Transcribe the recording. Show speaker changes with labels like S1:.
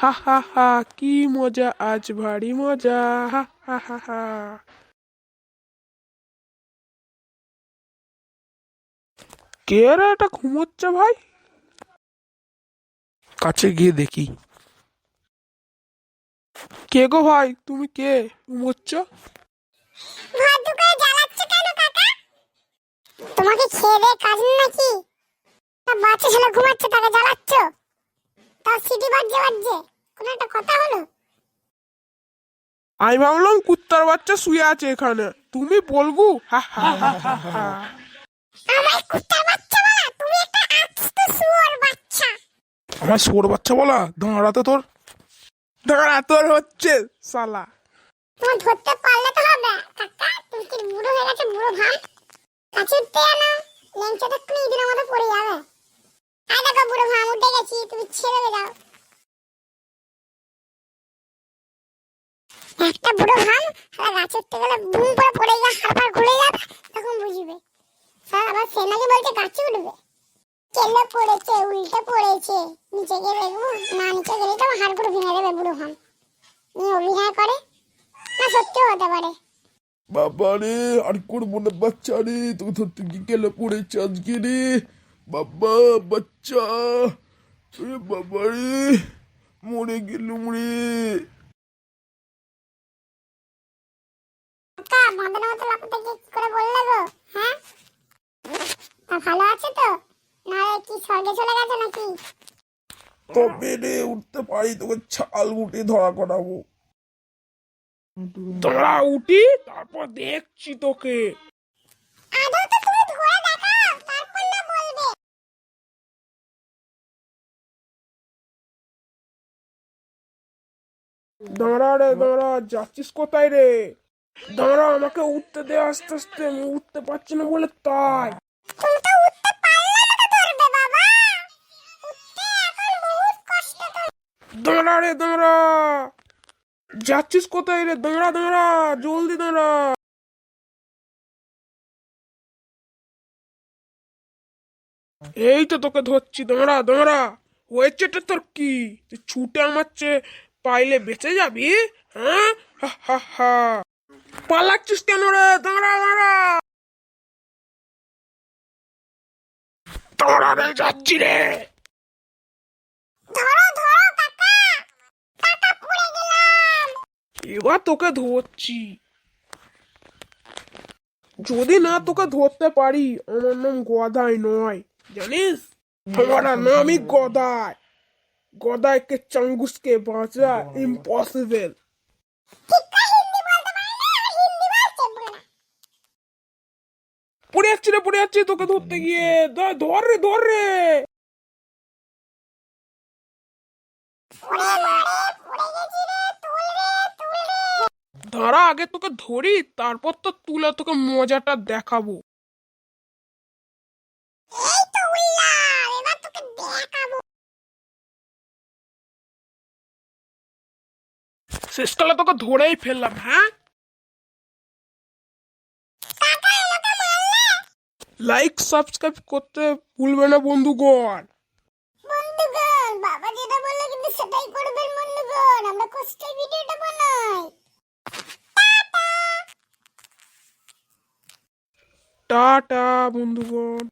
S1: হা হা হা, কি মজা আজ, ভারী মজা। হা হা হা হা। কে রে, এটা ঘুমোচ্ছে ভাই? কাছে গিয়ে দেখি। কে গো ভাই, তুমি কে? ঘুমোচ্ছ?
S2: ভদ্র করে জ্বালাচ্ছ কেন কাকা? তোমাকে খেয়ে দে কাজ নেই নাকি? বাচ্চা ছেলে ঘুমাচ্ছে তাকে জ্বালাচ্ছ? তার সিটি বাজছে বাজছে, কোনো একটা কথা হলো?
S1: আমি ভাবলাম কুত্তার বাচ্চা শুয়ে আছে এখানে, তুমি বলগু। হা হা হা হা হা।
S2: আমার কুত্তার বাচ্চা বলা? তুমি একটা আস্ত শুয়োর বাচ্চা।
S1: আমার শুয়োর বাচ্চা বলা? দাঁড়াতে তোর, দাঁড়া তোর হচ্ছে শালা।
S2: তোমার ধরতে পারলে তো হবে কাকা, তুমি কি বুড়ো হয়ে গেছে, বুড়ো ভাম? কাছে উঠতে না, লেংচা তো তুমি ইঁদুরের মতো পড়ে যাবে। আয় দেখো বুড়ো ভাম, উঠে গেছি, তুমি ছেড়ে দাও। একটা বুড়ো ভাম গাছে উঠতে গেলে বুম করে পড়ে গিয়ে হাড় ঘুরে যাবে, তখন বুঝবে। স্যার আবার সে নাকি বলছে গাছে উঠবে। চেলে পড়েছে, উল্টে পড়েছে, নিচে গিয়ে দেখবো, না নিচে গেলে তো হাড়গুলো ভেঙে দেবে বুড়ো ভাম। নিয়ে অভিনয় করে, না সত্যিও হতে পারে।
S3: বাবা রে, আর করবো না বাচ্চা রে, তোকে ধরতে গিয়ে গেলে পড়েছে আজকে রে। বাবা বাচ্চা, রে বাবা রে, মরে গেলুম রে।
S2: কাকা বাঁদরের মতো লাফাতে গিয়ে কি করে বললে গো? হ্যাঁ, তা ভালো আছে তো? না কি স্বর্গে চলে গেছে নাকি?
S3: তবে রে উঠতে পারি, তোকে ছাল উঠে ধরা করাবো।
S1: দাঁড়া উঠি, তারপর দেখছি তোকে।
S2: আদৌ তো তুমি ধরে দেখাও, তারপর না বলবে।
S1: দাঁড়া রে দাঁড়া, যাচ্ছিস কোথায় রে? দাঁড়া, আমাকে উঠতে দে আস্তে আস্তে, আমি উঠতে পারছি না বলে তাই।
S2: তুমি তো উঠতে পারলে না তো ধরবে বাবা, উঠতে এখন বহুত কষ্ট তো।
S1: দাঁড়া রে দাঁড়া, যাচ্ছিস কোথায় রে? দাঁড়া দাঁড়া, জলদি দাঁড়া। এই তো তোকে ধরছি, দাঁড়া দাঁড়া। হয়েছেটা তোর কি? তুই ছুটে আমার চেয়ে পাইলে বেঁচে যাবি? হ্যাঁ, হা হা হা। পালাচ্ছিস কেন রে? দাঁড়া দাঁড়া, দাঁড়া রে, যাচ্ছি রে।
S2: ধরো ধরো কাকা, কাকা পড়ে গেলাম।
S1: এবার তোকে ধরছি। যদি না তোকে ধরতে পারি, আমার নাম গদাই নয়, জানিস? আমার নামই গদাই। गदाई के चंगुस के बाजा इम्पॉसिबल।
S2: ঠিকঠাক হিন্দি বলতে পারে না, হিন্দি বলছে বুড়ো না।
S1: পড়ে যাচ্ছি তোকে ধরতে গিয়ে। ধর রে ধর রে।
S2: ওরে মারে, পড়ে গেছি রে, তুল রে তুল রে।
S1: দাঁড়া, আগে তোকে ধরি, তারপর তো তুলে তোকে মজাটা দেখাবো।
S2: এই তো উল্লাম, এবার তোকে দেখাবো।
S1: শেষকালে তোকে ধরেই ফেললাম, হ্যাঁ?
S2: কাকা আমাকে মারলে।
S1: লাইক সাবস্ক্রাইব করতে ভুলবে না বন্ধুগণ।
S2: বন্ধুগণ, বাবা যেটা বললো কিন্তু সেটাই করবেন বন্ধুগণ, আমরা কষ্টের ভিডিওটা বানাই।
S1: টাটা বন্ধুগণ।